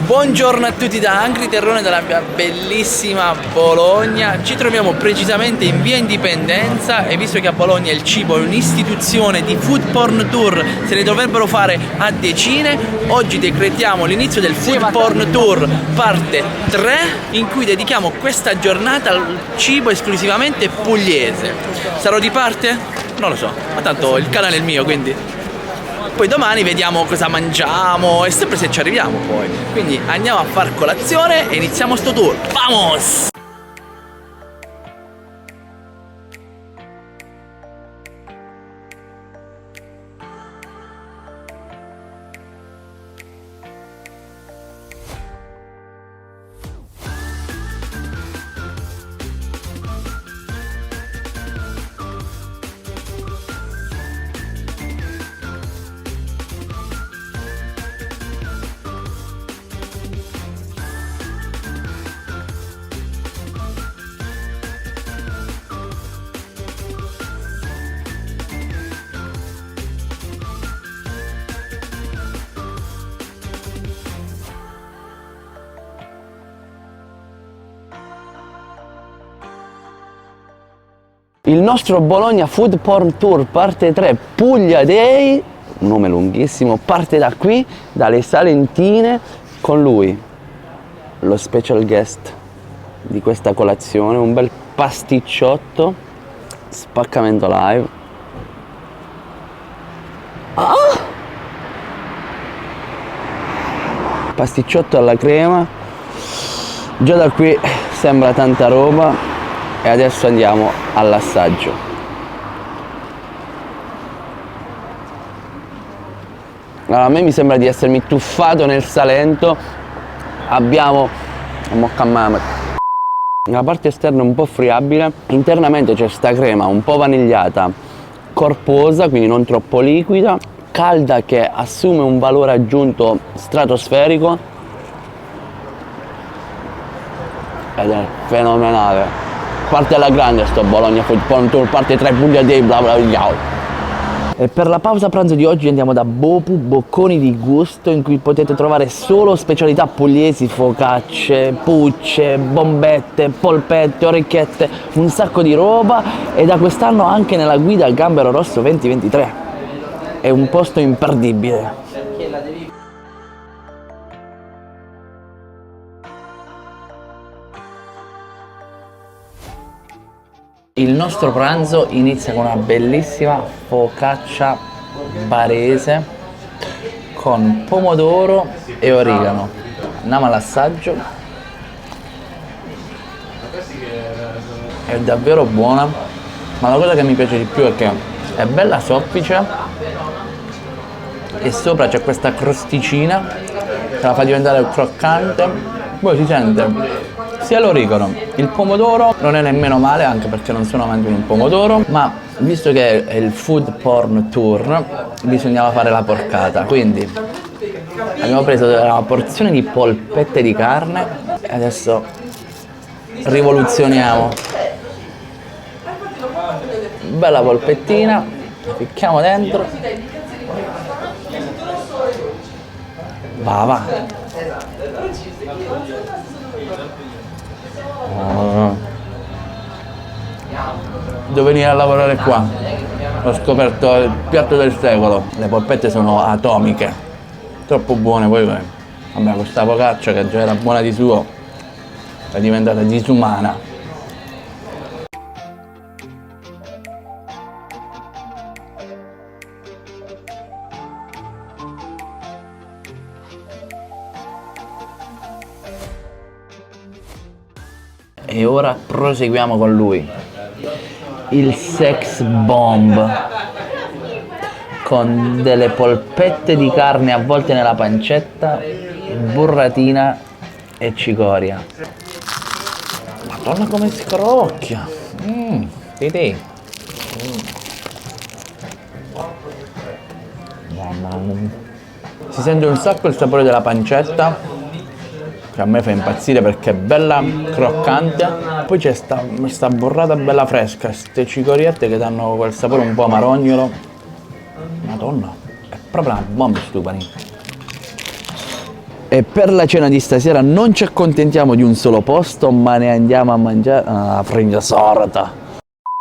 Buongiorno a tutti da Angry Terrone, dalla mia bellissima Bologna. Ci troviamo precisamente in via Indipendenza e visto che a Bologna il cibo è un'istituzione di food porn tour, se ne dovrebbero fare a decine, oggi decretiamo l'inizio del food porn tour parte 3 in cui dedichiamo questa giornata al cibo esclusivamente pugliese. Sarò di parte? Non lo so, ma tanto il canale è il mio, quindi... Poi domani vediamo cosa mangiamo e sempre se ci arriviamo poi. Quindi andiamo a far colazione e iniziamo sto tour. Vamos! Il nostro Bologna Food Porn Tour parte 3 Puglia Day, un nome lunghissimo, parte da qui, dalle Salentine, con lui, lo special guest di questa colazione, un bel pasticciotto, spaccamento live. Pasticciotto alla crema, già da qui sembra tanta roba. E adesso andiamo all'assaggio. Allora, a me mi sembra di essermi tuffato nel Salento. Abbiamo la parte esterna un po' friabile, internamente c'è sta crema un po' vanigliata, corposa, quindi non troppo liquida, calda che assume un valore aggiunto stratosferico ed è fenomenale. Parte alla grande sto Bologna Food Porn Tour, parte 3 Puglia Day, bla bla bla. E per la pausa pranzo di oggi andiamo da Bopu, Bocconi di Gusto, in cui potete trovare solo specialità pugliesi, focacce, pucce, bombette, polpette, orecchiette, un sacco di roba, e da quest'anno anche nella guida al Gambero Rosso 2023. È un posto imperdibile. Il nostro pranzo inizia con una bellissima focaccia barese con pomodoro e origano. Andiamo all'assaggio. È davvero buona, ma la cosa che mi piace di più è che è bella soffice e sopra c'è questa crosticina che la fa diventare croccante. Poi si sente sia l'origano, il pomodoro non è nemmeno male, anche perché non sono amante di un pomodoro, ma visto che è il food porn tour bisognava fare la porcata, quindi abbiamo preso una porzione di polpette di carne e adesso rivoluzioniamo. Bella polpettina, la picchiamo dentro, va. Devo venire a lavorare qua. Ho scoperto il piatto del secolo. Le polpette sono atomiche, troppo buone. Poi vabbè, questa focaccia che già era buona di suo è diventata disumana. E ora proseguiamo con lui, il sex bomb, con delle polpette di carne avvolte nella pancetta, burratina e cicoria. Madonna come scrocchia! Titi. Si sente un sacco il sapore della pancetta, che a me fa impazzire perché è bella croccante. Poi c'è sta burrata bella fresca, ste cicoriette che danno quel sapore un po' amarognolo. Madonna, è proprio una bomba sto panino. E per la cena di stasera non ci accontentiamo di un solo posto, ma ne andiamo a mangiare... Ah, fregna sorta!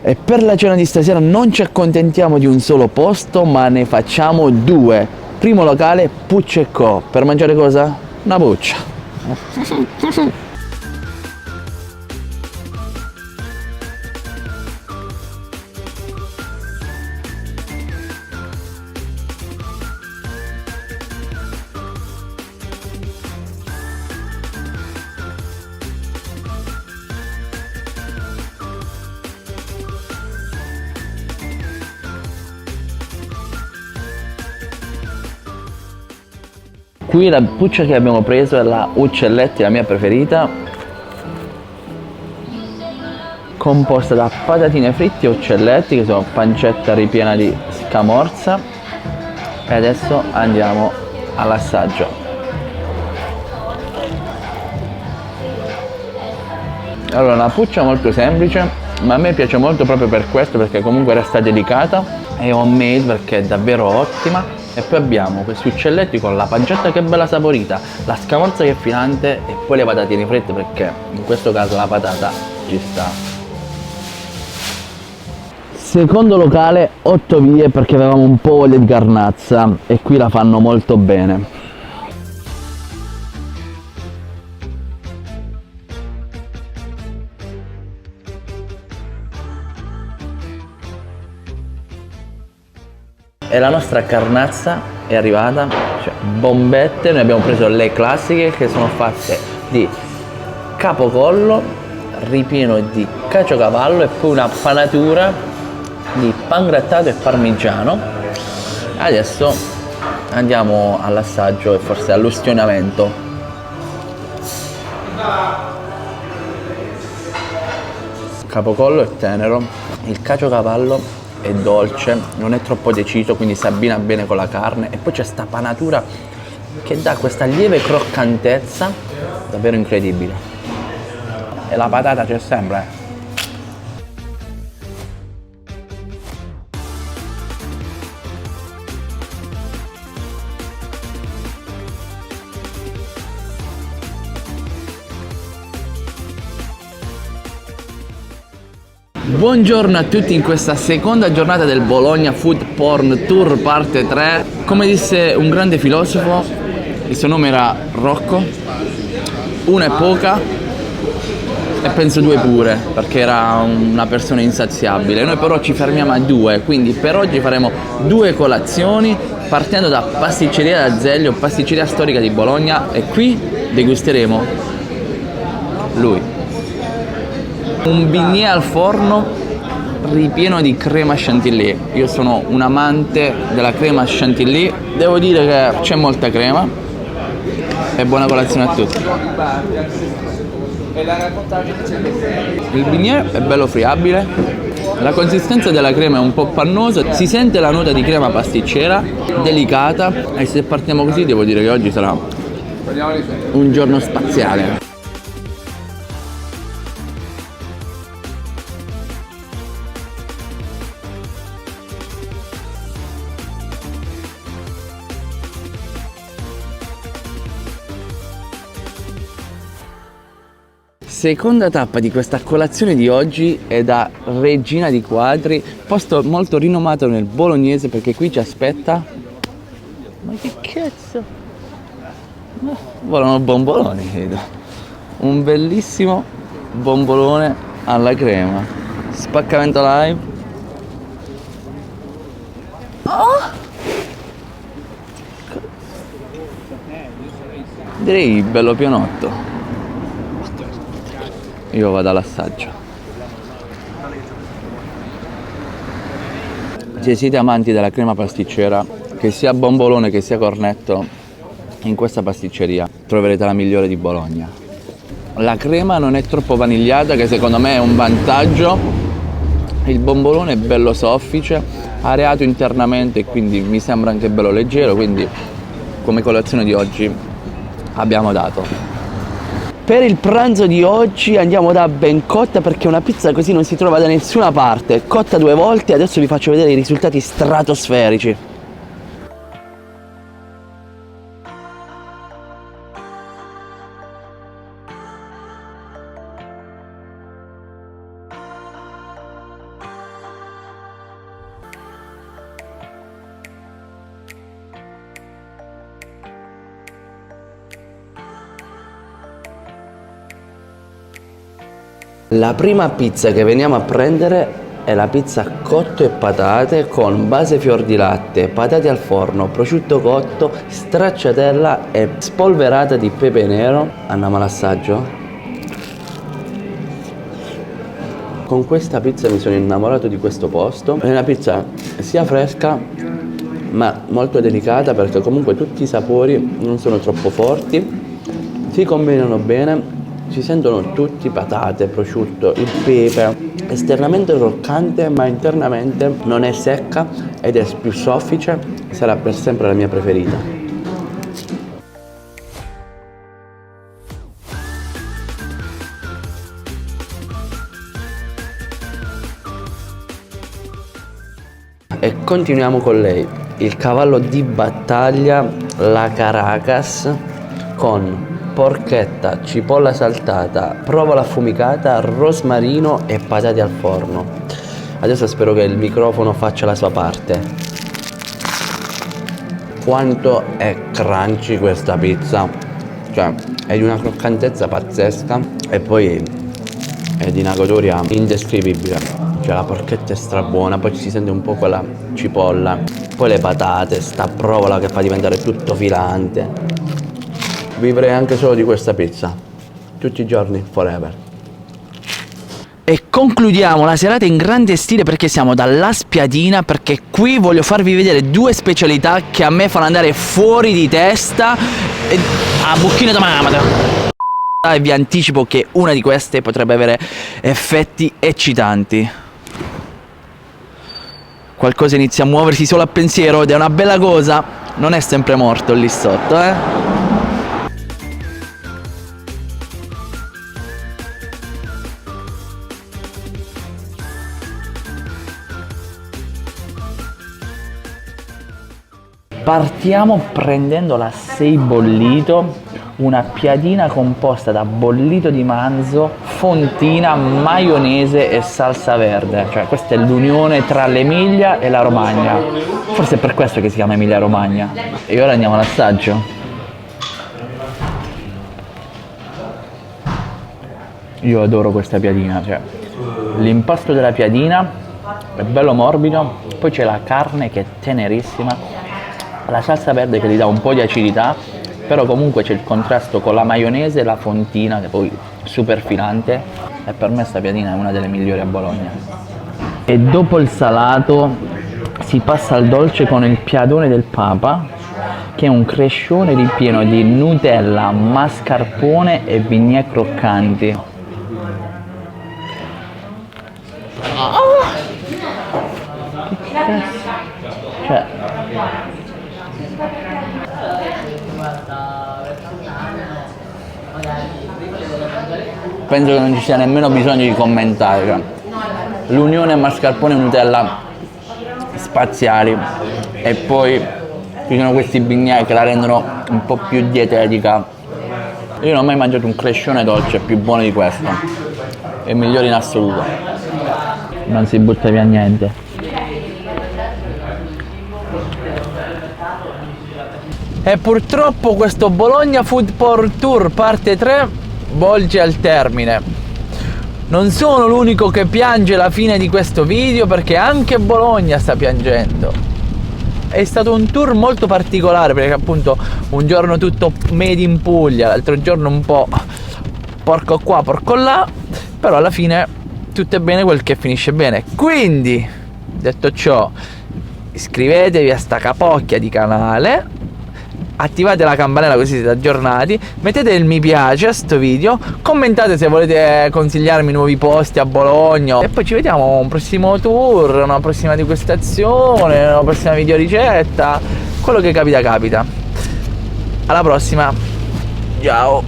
E per la cena di stasera non ci accontentiamo di un solo posto, ma ne facciamo due. Primo locale, Puccia & Co. Per mangiare cosa? Una puccia. Qui la puccia che abbiamo preso è la Uccelletti, la mia preferita, composta da patatine fritte e uccelletti, che sono pancetta ripiena di scamorza. E adesso andiamo all'assaggio. Allora, una puccia molto semplice, ma a me piace molto proprio per questo, perché comunque resta delicata, è homemade perché è davvero ottima. E poi abbiamo questi uccelletti con la pancetta che è bella saporita, la scamorza che è filante e poi le patatine fritte, perché in questo caso la patata ci sta. Secondo locale, 8 vie, perché avevamo un po' voglia di carnazza e qui la fanno molto bene. E la nostra carnazza è arrivata, cioè bombette. Noi abbiamo preso le classiche che sono fatte di capocollo, ripieno di caciocavallo e poi una panatura di pangrattato e parmigiano. Adesso andiamo all'assaggio e forse all'ustionamento. Il capocollo è tenero, il caciocavallo è dolce, non è troppo deciso, quindi si abbina bene con la carne, e poi c'è sta panatura che dà questa lieve croccantezza davvero incredibile. E la patata c'è sempre. Buongiorno a tutti in questa seconda giornata del Bologna Food Porn Tour parte 3. Come disse un grande filosofo, il suo nome era Rocco, una è poca e penso due pure, perché era una persona insaziabile. Noi però ci fermiamo a due, quindi per oggi faremo due colazioni partendo da Pasticceria d'Azeglio, pasticceria storica di Bologna, e qui degusteremo lui. Un bignè al forno ripieno di crema chantilly. Io sono un amante della crema chantilly, devo dire che c'è molta crema. E buona colazione a tutti. Il bignè è bello friabile, la consistenza della crema è un po' pannosa, si sente la nota di crema pasticcera, delicata, e se partiamo così devo dire che oggi sarà un giorno spaziale. Seconda tappa di questa colazione di oggi è da Regina di Quadri, posto molto rinomato nel bolognese, perché qui ci aspetta... Ma che cazzo? Volano bomboloni, vedo. Un bellissimo bombolone alla crema. Spaccamento live. Oh! Direi bello pianotto. Io vado all'assaggio. Se siete amanti della crema pasticcera, che sia bombolone che sia cornetto, in questa pasticceria troverete la migliore di Bologna. La crema non è troppo vanigliata, che secondo me è un vantaggio. Il bombolone è bello soffice, areato internamente e quindi mi sembra anche bello leggero, quindi come colazione di oggi abbiamo dato. Per il pranzo di oggi andiamo da Bencotta, perché una pizza così non si trova da nessuna parte, cotta 2 volte. Adesso vi faccio vedere i risultati stratosferici. La prima pizza che veniamo a prendere è la pizza cotto e patate con base fior di latte, patate al forno, prosciutto cotto, stracciatella e spolverata di pepe nero. Andiamo all'assaggio? Con questa pizza mi sono innamorato di questo posto. È una pizza sia fresca ma molto delicata, perché comunque tutti i sapori non sono troppo forti, si combinano bene. Si sentono tutti patate, prosciutto, il pepe, esternamente croccante ma internamente non è secca ed è più soffice, sarà per sempre la mia preferita. E continuiamo con lei, il cavallo di battaglia, la Caracas, con porchetta, cipolla saltata, provola affumicata, rosmarino e patate al forno. Adesso spero che il microfono faccia la sua parte. Quanto è crunchy questa pizza, cioè è di una croccantezza pazzesca e poi è di una goduria indescrivibile. Cioè la porchetta è strabuona, poi si sente un po' quella cipolla, poi le patate, sta provola che fa diventare tutto filante. Vivrei anche solo di questa pizza, tutti i giorni, forever. E concludiamo la serata in grande stile perché siamo dalla Spiadina, perché qui voglio farvi vedere due specialità che a me fanno andare fuori di testa. A Bucchino da Mamata. E vi anticipo che una di queste potrebbe avere effetti eccitanti. Qualcosa inizia a muoversi solo a pensiero ed è una bella cosa. Non è sempre morto lì sotto, Partiamo prendendo la 6 bollito, una piadina composta da bollito di manzo, fontina, maionese e salsa verde. Cioè questa è l'unione tra l'Emilia e la Romagna. Forse è per questo che si chiama Emilia Romagna. E ora andiamo all'assaggio. Io adoro questa piadina, cioè l'impasto della piadina è bello morbido, poi c'è la carne che è tenerissima, la salsa verde che gli dà un po' di acidità, però comunque c'è il contrasto con la maionese e la fontina che poi è super filante, e per me sta piadina è una delle migliori a Bologna. E dopo il salato si passa al dolce con il piadone del Papa, che è un crescione ripieno di Nutella, mascarpone e bignè croccanti. Cioè penso che non ci sia nemmeno bisogno di commentare, cioè, l'unione mascarpone e Nutella spaziali, e poi ci sono questi bignè che la rendono un po' più dietetica. Io non ho mai mangiato un crescione dolce più buono di questo, è il migliore in assoluto, non si butta via niente. E purtroppo questo Bologna Food Porn Tour parte 3 volge al termine. Non sono l'unico che piange la fine di questo video, perché anche Bologna sta piangendo. È stato un tour molto particolare, perché appunto un giorno tutto made in Puglia, l'altro giorno un po' porco qua, porco là, però alla fine tutto è bene quel che finisce bene. Quindi, detto ciò, iscrivetevi a sta capocchia di canale, attivate la campanella così siete aggiornati, mettete il mi piace a sto video, commentate se volete consigliarmi nuovi posti a Bologna, e poi ci vediamo a un prossimo tour, una prossima degustazione, una prossima video ricetta, quello che capita capita. Alla prossima, ciao.